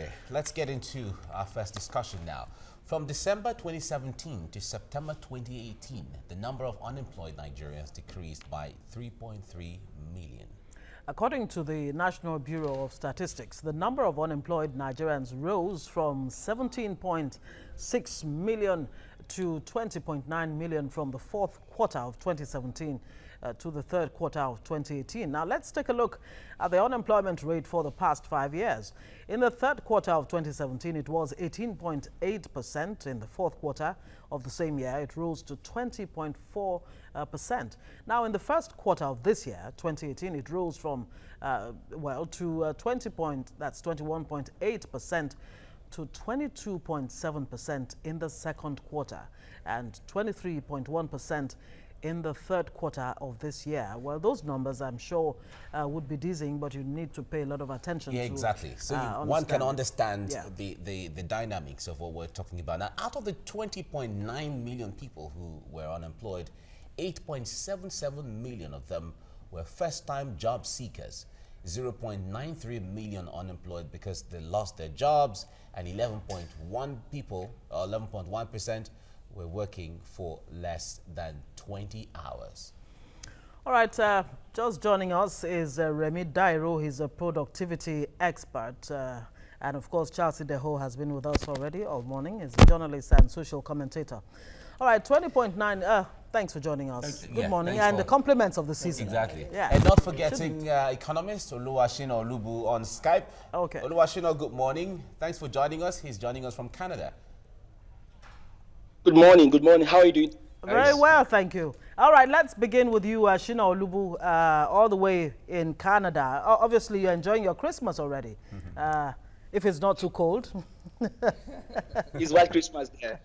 Okay, let's get into our first discussion now. From December 2017 to September 2018, the number of unemployed Nigerians decreased by 3.3 million. According to the National Bureau of Statistics, the number of unemployed Nigerians rose from 17.6 million to 20.9 million from the fourth quarter of 2017 to the third quarter of 2018. Now, let's take a look at the unemployment rate for the past 5 years. In the third quarter of 2017, it was 18.8%. In the fourth quarter of the same year, it rose to 20.4%. Now, in the first quarter of this year, 2018, it rose from, to 21.8% to 22.7% in the second quarter and 23.1% in the third quarter of this year. Well, those numbers, I'm sure, would be dizzying, but you need to pay a lot of attention to. Yeah, exactly. So one can understand the dynamics of what we're talking about. Now, out of the 20.9 million people who were unemployed, 8.77 million of them were first-time job seekers. 0.93 million unemployed because they lost their jobs, and 11.1% were working for less than 20 hours. All right, just joining us is Remy Dairo. He's a productivity expert. And of course, Charles Ideho has been with us already all morning. He's a journalist and social commentator. All right, 20.9. Thanks for joining us. Good morning, and the compliments of the season. Exactly. Yeah. And not forgetting economist Oluwashina Olubu on Skype. Okay. Oluwashina, good morning. Thanks for joining us. He's joining us from Canada. Good morning. Good morning. How are you doing? Very well, thank you. All right, let's begin with you, Shina Olubu, all the way in Canada. Obviously, you're enjoying your Christmas already, if it's not too cold. It's White Christmas there.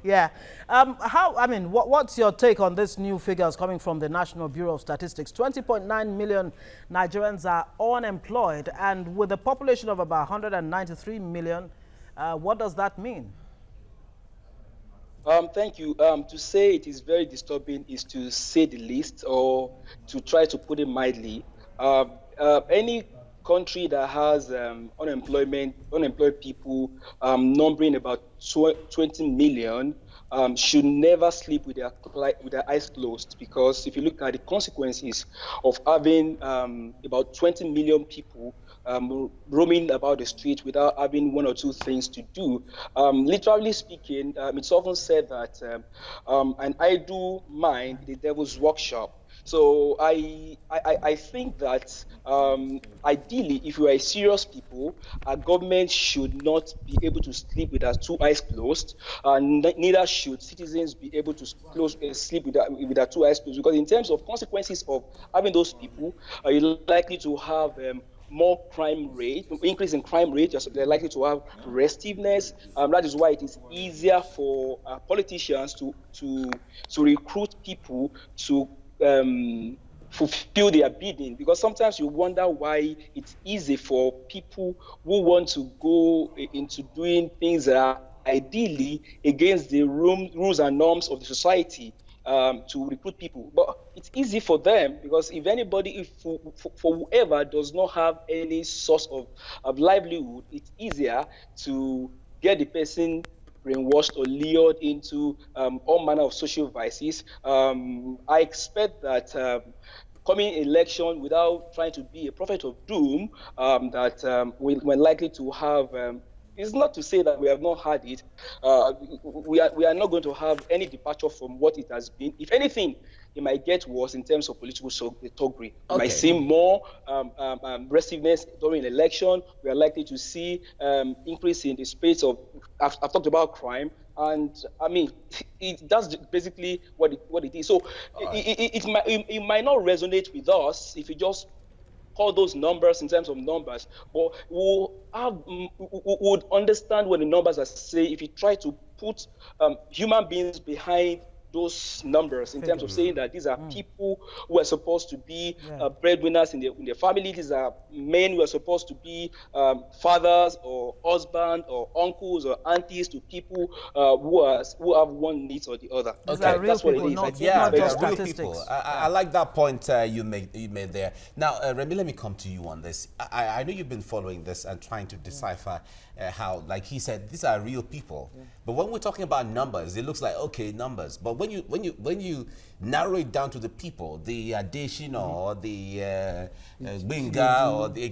Yeah. What's your take on this new figures coming from the National Bureau of Statistics? 20.9 million Nigerians are unemployed, and with a population of about 193 million, what does that mean? Thank you. To say it is very disturbing is to say the least, or to try to put it mildly. Any country that has unemployed people numbering about 20 million should never sleep with their eyes closed, because if you look at the consequences of having about 20 million people roaming about the street without having one or two things to do. Literally speaking, it's often said that an idle mind is the devil's workshop. So I think that ideally, if we are serious people, our government should not be able to sleep with their two eyes closed, and neither should citizens be able to sleep with their two eyes closed, because in terms of consequences of having those people, you're likely to have more crime rate, increase in crime rate. They're likely to have restiveness. That is why it is easier for politicians to recruit people to fulfill their bidding, because sometimes you wonder why it's easy for people who want to go into doing things that are ideally against the rules and norms of the society to recruit people. But it's easy for them, because if anybody, for whoever does not have any source of livelihood, it's easier to get the person brainwashed or lured into all manner of social vices. I expect that coming election, without trying to be a prophet of doom, that we're likely to have. It's not to say that we have not had it. We are not going to have any departure from what it has been. If anything, it might get worse in terms of political thuggery. We might see more restiveness during election. We are likely to see increase in the space of. I've talked about crime, and I mean, that's basically what it is. So it might not resonate with us if you just call those numbers in terms of numbers, but we would understand what the numbers are saying if you try to put human beings behind those numbers in terms of saying that these are people who are supposed to be breadwinners in their family. These are men who are supposed to be fathers or husbands or uncles or aunties to people who have one need or the other. Okay. That's what it is. Not Yeah, just there are real statistics. people. I like that point you made there. Now, Remy, let me come to you on this. I know you've been following this and trying to decipher how, like he said, these are real people. But when we're talking about numbers, it looks like, okay, numbers. But when you narrow it down to the people, the Adeshina or the Benga or the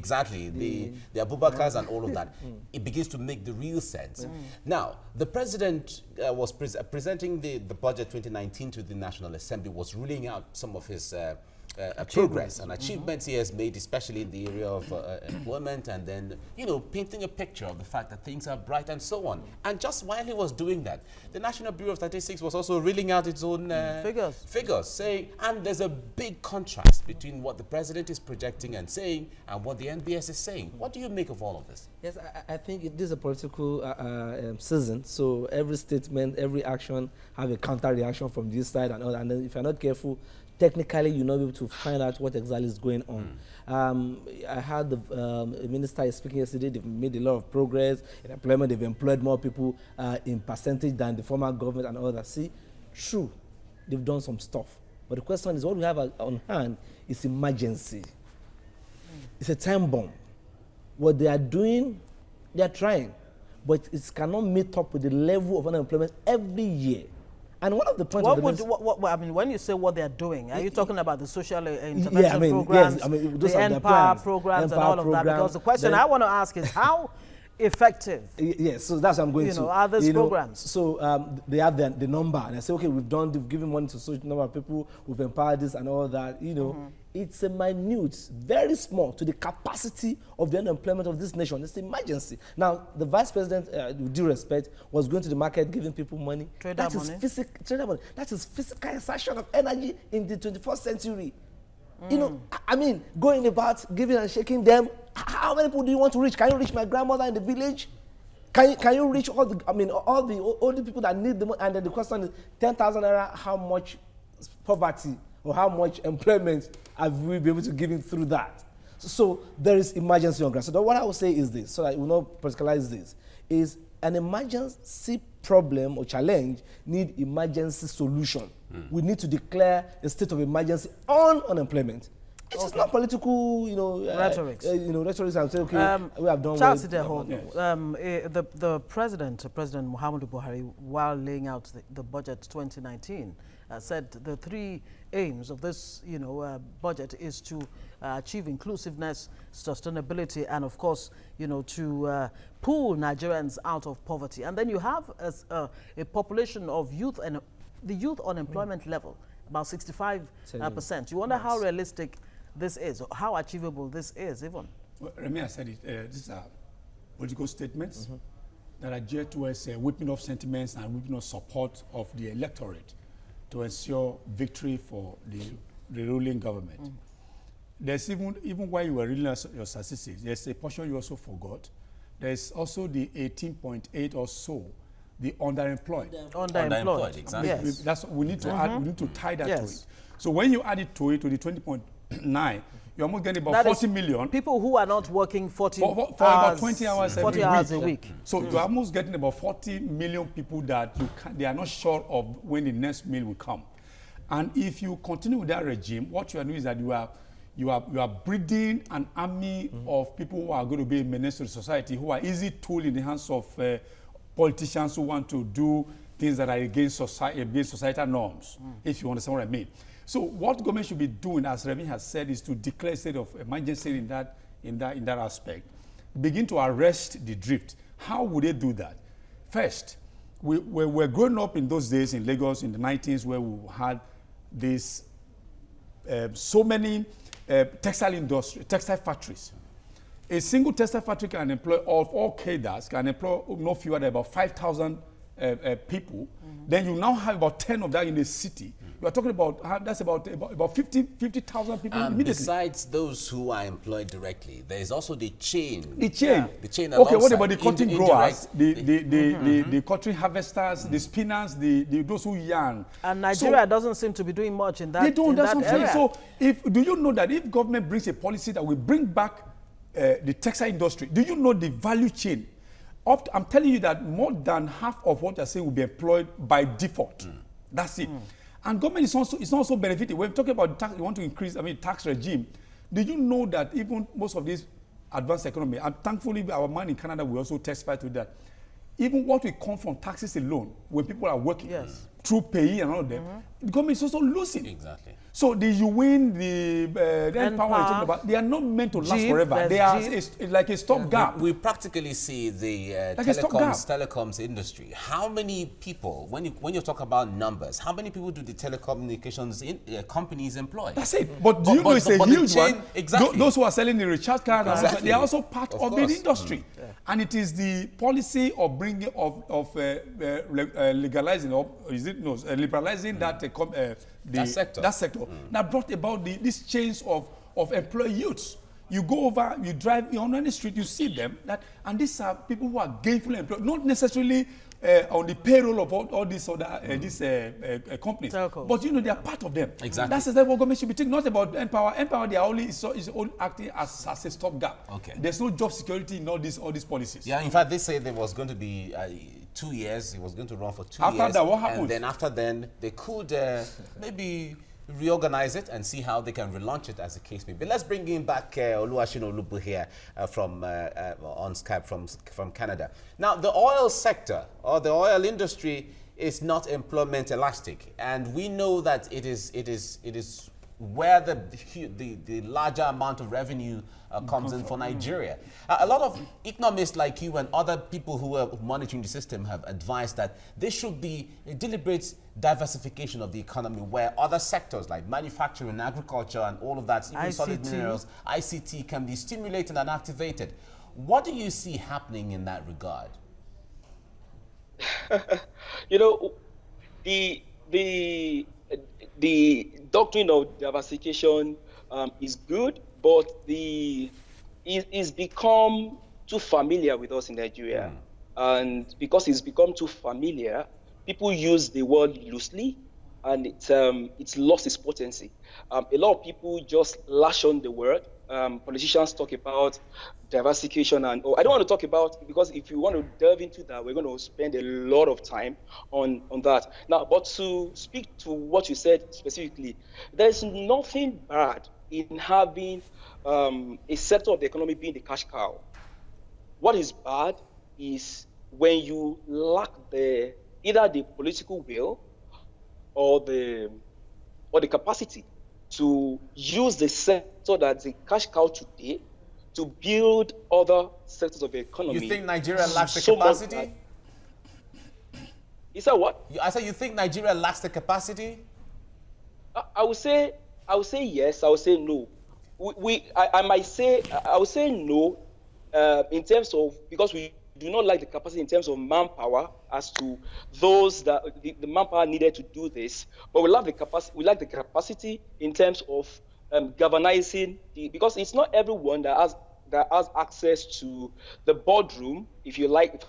Abubakars and all of that, it begins to make the real sense. Now, the president was presenting the budget 2019 to the National Assembly, was ruling out some of his progress and achievements he has made, especially in the area of employment, and then, painting a picture of the fact that things are bright and so on. And just while he was doing that, the National Bureau of Statistics was also reeling out its own figures, saying, and there's a big contrast between what the president is projecting and saying and what the NBS is saying. What do you make of all of this? Yes, I think this is a political season, so every statement, every action have a counter reaction from this side and all, and then if you're not careful, technically you're not able to find out what exactly is going on. I heard the minister speaking yesterday. They've made a lot of progress in employment. They've employed more people in percentage than the former government and all that. See, true, they've done some stuff. But the question is, what we have on hand is emergency. It's a time bomb. What they are doing, they are trying, but it cannot meet up with the level of unemployment every year. And one of the points I mean, when you say what they're doing, are you talking about the social intervention programs, those the NPower programs, and all of that? Because the question I want to ask is how effective? Yes, so that's what I'm going to. Are these programs? So they have the number, and I say, okay, we've given money to such number of people, we've empowered this and all that. It's a minute, very small to the capacity of the unemployment of this nation. It's an emergency. Now, the vice president, with due respect, was going to the market giving people money. Trader money. That is physical exertion of energy in the 21st century. I mean, going about giving and shaking them. How many people do you want to reach? Can you reach my grandmother in the village? Can you reach all the older people that need the money? And then the question is, 10,000 naira, how much poverty or how much employment have we been able to give him through that? So there is emergency on ground. So what I will say is this, so that we will not politicalize this, is an emergency problem or challenge need emergency solution. We need to declare a state of emergency on unemployment. It is not political, rhetoric. Rhetoric and say, okay, we have done Charles well. The President Muhammadu Buhari, while laying out the budget 2019, said the three aims of this, budget is to achieve inclusiveness, sustainability, and of course, to pull Nigerians out of poverty. And then you have a population of youth, and the youth unemployment level about 65%. You wonder how realistic this is, or how achievable this is, even. Well, Remy has said it. These are political statements that are geared towards whipping off sentiments and whipping off support of the electorate to ensure victory for the ruling government. There's even while you were reading your statistics, there's a portion you also forgot. There's also the 18.8 or so, the underemployed. Underemployed, exactly. Yes. That's we need to add. We need to tie that to it. So when you add it to the 20.9, you're almost getting about 40 million. People who are not working 40 for hours, about 20 hours 40 hours a week. So you're almost getting about 40 million people that they are not sure of when the next meal will come. And if you continue with that regime, what you are doing is that you are breeding an army of people who are going to be a menace to society, who are easy tool in the hands of politicians who want to do things that are against societal norms, if you understand what I mean. So what government should be doing, as Remy has said, is to declare a state of emergency in that aspect. Begin to arrest the drift. How would they do that? First, we were growing up in those days in Lagos in the 90s, where we had this so many textile factories. A single textile factory can employ all cadres, can employ no fewer than about 5,000 people, then you now have about 10 of that in the city. You are talking about, that's about 50,000 people immediately. Besides those who are employed directly, there is also the chain. The chain. The chain Okay, what alongside. about the cotton growers, the cotton harvesters, the spinners, those who yarn? And Nigeria doesn't seem to be doing much in that, they don't, that's what I'm saying. area. So, do you know that if government brings a policy that will bring back the textile industry, do you know the value chain? I'm telling you that more than half of what you're saying will be employed by default. That's it. And government is also benefiting. When we're talking about tax, you want to increase, tax regime. Do you know that even most of these advanced economy, and thankfully our man in Canada will also testify to that, even what we come from taxes alone, when people are working through pay and all of them, the government is also losing. Exactly. So the UN, the Empower you're talking about, they are not meant to last forever. They are like a stopgap. We practically see the Like telecoms industry. How many people, when you talk about numbers, how many people do the telecommunications companies employ? That's it. But do you know it's a huge one? Exactly. Those who are selling the recharge card, they are also part of the industry. And it is the policy of bringing legalizing, or is it no, liberalizing that sector that brought about these chains of employed youths. You go over, you drive on any street, you see them, and these are people who are gainfully employed, not necessarily on the payroll of all these other companies. But you know, they are part of them. Exactly. That's exactly what government should be thinking, not about Empower. Empower, they are only is only acting as a stopgap. Okay. There's no job security in all these policies. Yeah, in fact, they say there was going to be 2 years. It was going to run for 2 years. After that, what happened? And then after then, they could maybe reorganize it and see how they can relaunch it, as the case may be. Let's bring in back Oluwaseun Olubu here from on Skype from Canada. Now, the oil sector or the oil industry is not employment elastic, and we know that it is where the larger amount of revenue comes in for Nigeria. A lot of economists like you and other people who are monitoring the system have advised that there should be a deliberate diversification of the economy where other sectors like manufacturing, agriculture and all of that, even solid minerals, ICT can be stimulated and activated. What do you see happening in that regard? You know, the doctrine of diversification is good, but it's become too familiar with us in Nigeria. And because it's become too familiar, people use the word loosely, and it's lost its potency. A lot of people just lash on the word. Politicians talk about diversification, and I don't want to talk about, because if you want to delve into that, we're going to spend a lot of time on that. Now, but to speak to what you said specifically, there's nothing bad in having a sector of the economy being the cash cow. What is bad is when you lack either the political will or the capacity to use the sector that's the cash cow today to build other sectors of the economy. You think Nigeria lacks the capacity? Is that what? I said you think Nigeria lacks the capacity? I would say yes. I would say no. I would say no in terms of, because we do not lack the capacity in terms of manpower as to those that the manpower needed to do this, but we lack the capacity in terms of galvanizing because it's not everyone that has access to the boardroom, if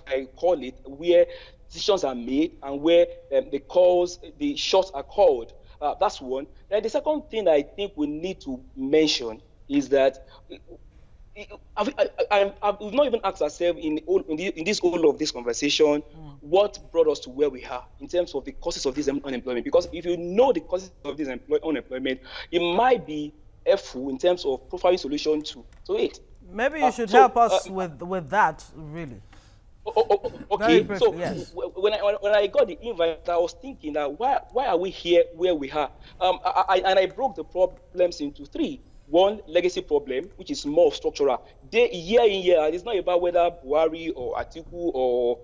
I call it, where decisions are made and where the shots are called. That's one. Then the second thing I think we need to mention is that we've not even asked ourselves in this whole of this conversation what brought us to where we are in terms of the causes of this unemployment. Because if you know the causes of this unemployment, it might be helpful in terms of profiling solution to it. Maybe you should help us with that, really. Okay, briefly, so yes. when I got the invite, I was thinking that why are we here where we are? I broke the problems into three. One, legacy problem, which is more structural. Year in, year out, it's not about whether Buhari or Atiku or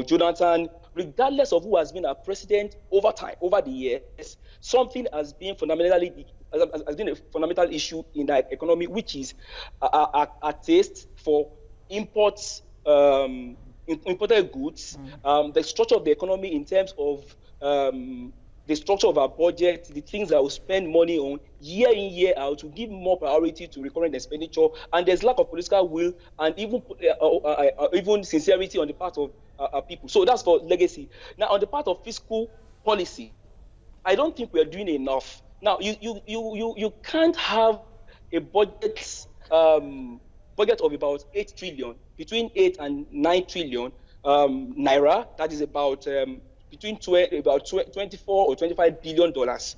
Jonathan, regardless of who has been our president over the years, something has been a fundamental issue in the economy, which is a taste for imports imported goods, the structure of the economy in terms of the structure of our budget, the things that we spend money on year in, year out, to give more priority to recurrent expenditure, and there's lack of political will and even sincerity on the part of people. So that's for legacy. Now, on the part of fiscal policy, I don't think we are doing enough. Now, you can't have a budget of about 8 trillion, between 8 and 9 trillion naira. That is about between 24 or 25 billion dollars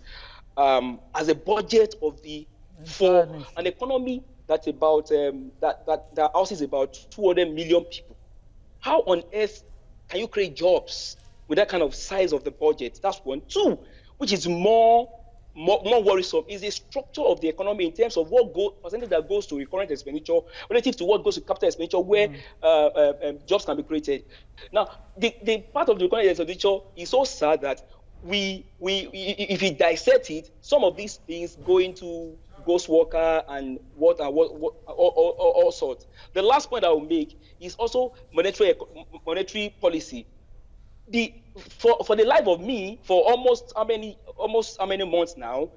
as a budget of for an economy that's about that houses about 200 million people. How on earth can you create jobs with that kind of size of the budget? That's one. Two, which is more worrisome, is the structure of the economy in terms of what percentage that goes to recurrent expenditure relative to what goes to capital expenditure, where jobs can be created. Now, the part of the recurrent expenditure is so sad that if we dissect it, some of these things go into ghost worker and all sorts. The last point I will make is also monetary policy. For the life of me, for almost how many months now,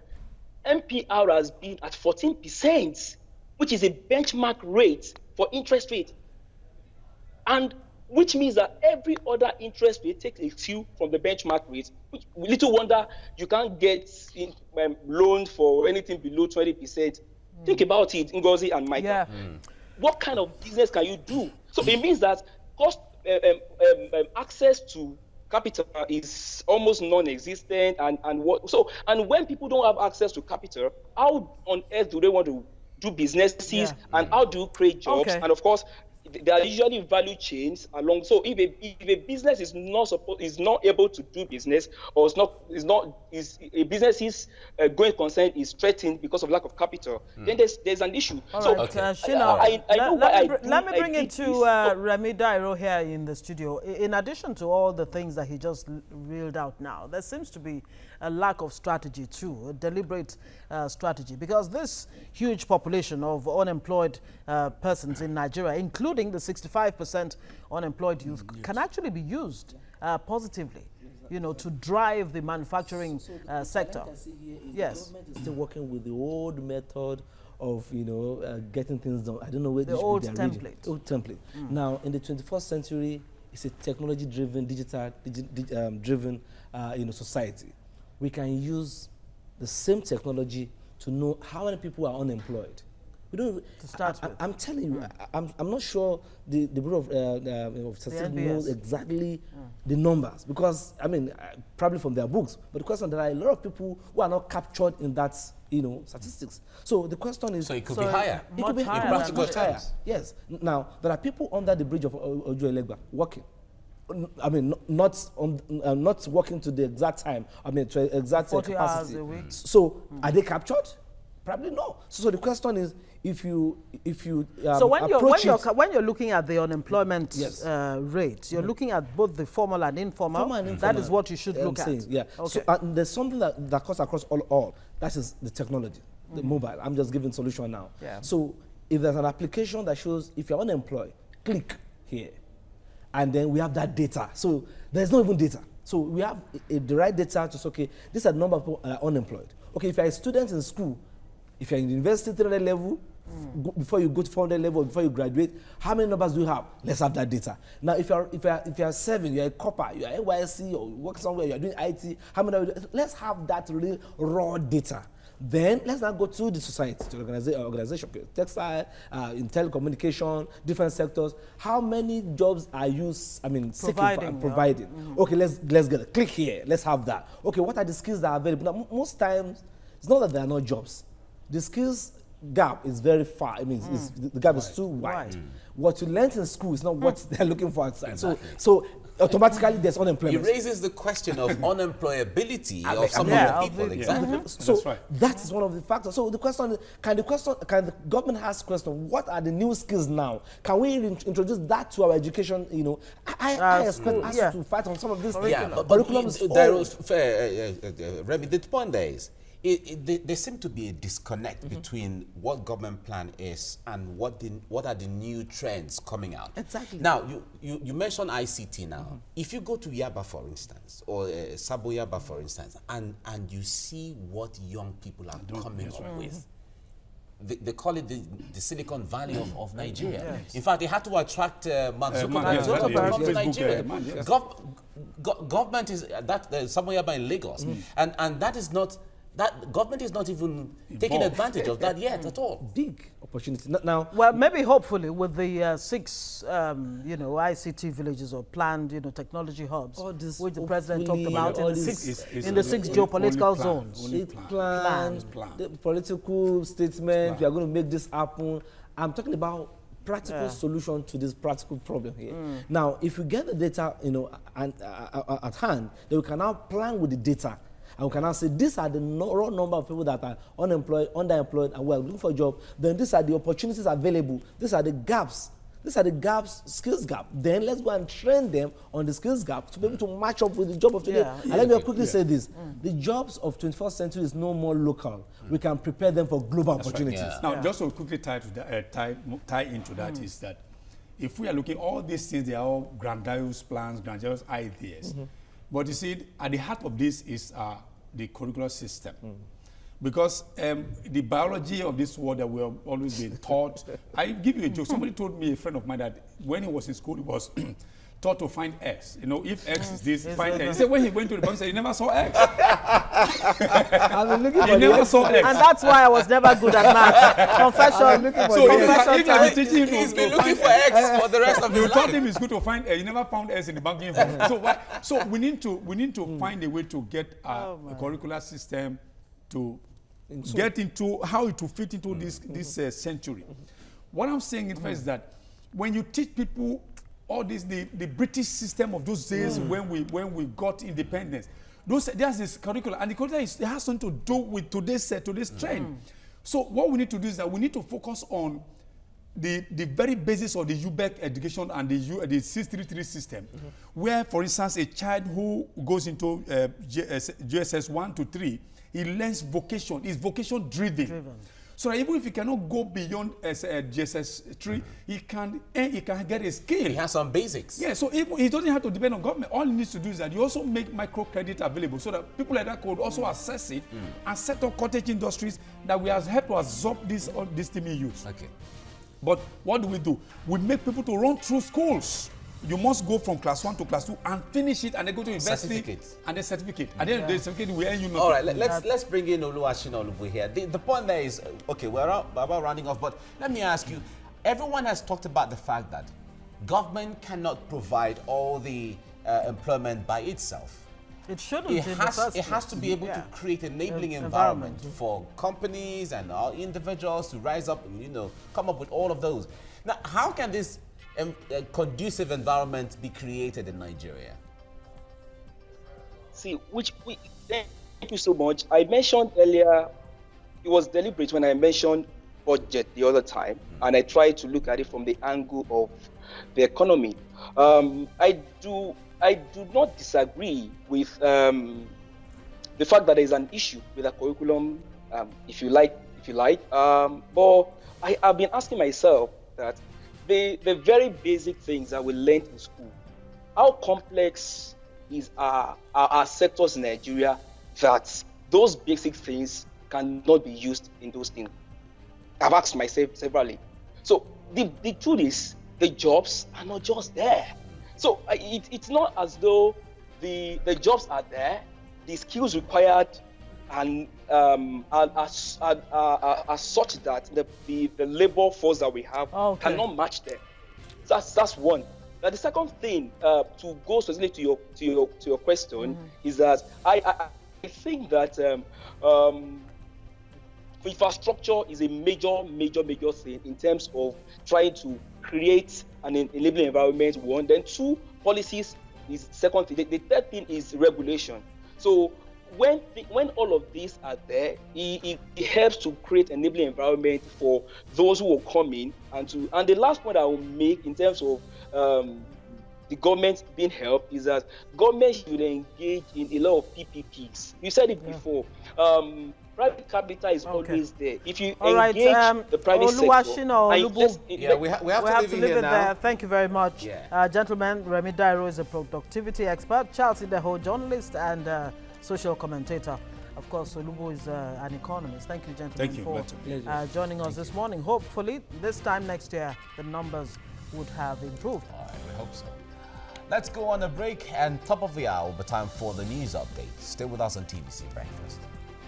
MPR has been at 14%, which is a benchmark rate for interest rate, and which means that every other interest rate takes a cue from the benchmark rate. Little wonder you can't get loans for anything below 20%. Think about it, Ngozi and Micah. Yeah. What kind of business can you do? So it means that cost access to capital is almost non-existent, and when people don't have access to capital, how on earth do they want to do businesses, and how do you create jobs? And of course, there are usually value chains along. So if a business is not able to do business, or is a business's going concern is threatened because of lack of capital, then there's an issue. All so right, Sheila, let me bring it to Remi Dairo here in the studio. In addition to all the things that he just reeled out now, there seems to be a lack of strategy too, a deliberate strategy, because this huge population of unemployed persons in Nigeria, including the 65% unemployed youth, can actually be used positively, to drive the manufacturing sector. Yes. The government is still working with the old method of, getting things done. I don't know where the old template. Old template. Now, in the 21st century, it's a technology-driven, digital-driven, society. We can use the same technology to know how many people are unemployed. We don't. To start with. I'm telling you, I'm not sure the Bureau of Statistics knows exactly the numbers, because probably from their books. But the question, there are a lot of people who are not captured in that statistics. So the question is, so it could be higher. It could be higher. Much higher. Yes. Now there are people under the bridge of Ojuelegba working. Not working to the exact time. to exact 40 capacity. hours a week. So are they captured? Probably no. So the question is, if you so when you're looking at the unemployment rate, you're looking at both the formal and informal. That is what you should look at. Yeah. Okay. So there's something that cuts across all. That is the technology, the mobile. I'm just giving solution now. Yeah. So if there's an application that shows if you're unemployed, click here, and then we have that data. So there's no even data. So we have the right data to say, okay, this is the number of people unemployed. Okay, if you're a student in school, if you're in university 300 level, before you go to 400 level, before you graduate, how many numbers do you have? Let's have that data. Now, if you're serving, you're a copper, you're NYSC, or you work somewhere, you're doing IT, how many? Let's have that real raw data. Then let's now go to the society, to the organization, textile, in telecommunication, different sectors. How many jobs are you, providing? Okay, let's get it. Click here. Let's have that. Okay, what are the skills that are available? Now, most times, it's not that there are no jobs. The skills gap is very far. The gap is too wide. What you learned in school is not what they're looking for outside. Exactly. So automatically there's unemployment. It raises the question of unemployability of some of the people. Exactly. So that's right. That is one of the factors. So the question is, can the government ask question, what are the new skills now? Can we introduce that to our education? I expect us to fight on some of these things. Yeah, but Remy, the point there is, there seems to be a disconnect between what government plan is and what are the new trends coming out. Exactly. Now, you mentioned ICT now. If you go to Yaba, for instance, or Sabo Yaba, for instance, and you see what young people are coming up with, they call it the Silicon Valley of Nigeria. Yes. In fact, they had to attract Mark Zuckerberg to come to Nigeria. Government is somewhere in Lagos, and that is not. That government is not even taking advantage of that yet at all. Big opportunity. Now, well, maybe hopefully with the 6, ICT villages or planned, technology hubs, which the president talked about in the 6 geopolitical zones. Plans, the political statement. We are going to make this happen. I'm talking about practical solution to this practical problem here. Now, if we get the data, at hand, then we can now plan with the data. And we can now say, these are the raw number of people that are unemployed, underemployed, and we're looking for a job. Then these are the opportunities available. These are the gaps. These are the gaps, skills gap. Then let's go and train them on the skills gap to be able to match up with the job of today. And let me quickly say this. The jobs of 21st century is no more local. We can prepare them for global opportunities. Right. Now, just to quickly tie into that is that if we are looking, all these things, they are all grandiose plans, grandiose ideas. But you see, at the heart of this is the curricular system. Because the biology of this world that we have always been taught, I give you a joke. Somebody told me, a friend of mine, that when he was in school, he was taught to find X. If X is this, find X. He said when he went to the bank, he never saw X. He never saw X. And that's why I was never good at math. Confession. He's been looking for X for the rest of his life. You taught him it's good to find X. He never found X in the banking form. So we need to find a way to get a curricular system to get into how it will fit into this century. What I'm saying is that when you teach people all this, the British system of those days when we got independence, there's this curriculum, and the curriculum has something to do with today's trend. So what we need to do is that we need to focus on the very basis of the UBEC education and the 633 system, where, for instance, a child who goes into GSS 1 to 3, he learns vocation. He's vocation driven. So that even if he cannot go beyond GSS 3, he can get a skill. He has some basics. Yeah, so he doesn't have to depend on government. All he needs to do is that you also make microcredit available so that people like that could also access it and set up cottage industries that we have helped to absorb this teeming youth. Okay. But what do? We make people to run through schools. You must go from class 1 to class 2 and finish it, and then go to university and then certificate. And then the certificate will earn you nothing. All right, let's bring in Oluwaseun Olubu here. The point there is, okay, we're about rounding off, but let me ask you, everyone has talked about the fact that government cannot provide all the employment by itself. It shouldn't. It has to be able to create an enabling environment for companies and individuals to rise up and come up with all of those. Now, how can this conducive environment be created in Nigeria? See, thank you so much. I mentioned earlier, it was deliberate when I mentioned budget the other time, and I tried to look at it from the angle of the economy. I do not disagree with the fact that there is an issue with the curriculum, if you like. But I have been asking myself that the very basic things that we learned in school, how complex is our sectors in Nigeria that those basic things cannot be used in those things? I've asked myself severally. So the truth is, the jobs are not just there. So it's not as though the jobs are there, the skills required and are such that the labor force that we have cannot match them. That's one. Now the second thing, to go specifically to your question, is that I think that infrastructure is a major thing in terms of trying to create an enabling environment. One, then two, policies is second thing. The third thing is regulation. So when all of these are there, it helps to create an enabling environment for those who will come in and the last point I will make in terms of the government being helped is that government should engage in a lot of PPPs. You said it before. private capital is always there. If you All right, engage the private sector, we have to leave it there. Thank you very much. Yeah. Gentlemen, Remy Dairo is a productivity expert, Charles Ideho, journalist and social commentator. Of course, Olubu is an economist. Thank you, gentlemen, for joining us this morning. Hopefully, this time next year, the numbers would have improved. All right, we hope so. Let's go on a break, and top of the hour, the time for the news update. Stay with us on TVC Breakfast.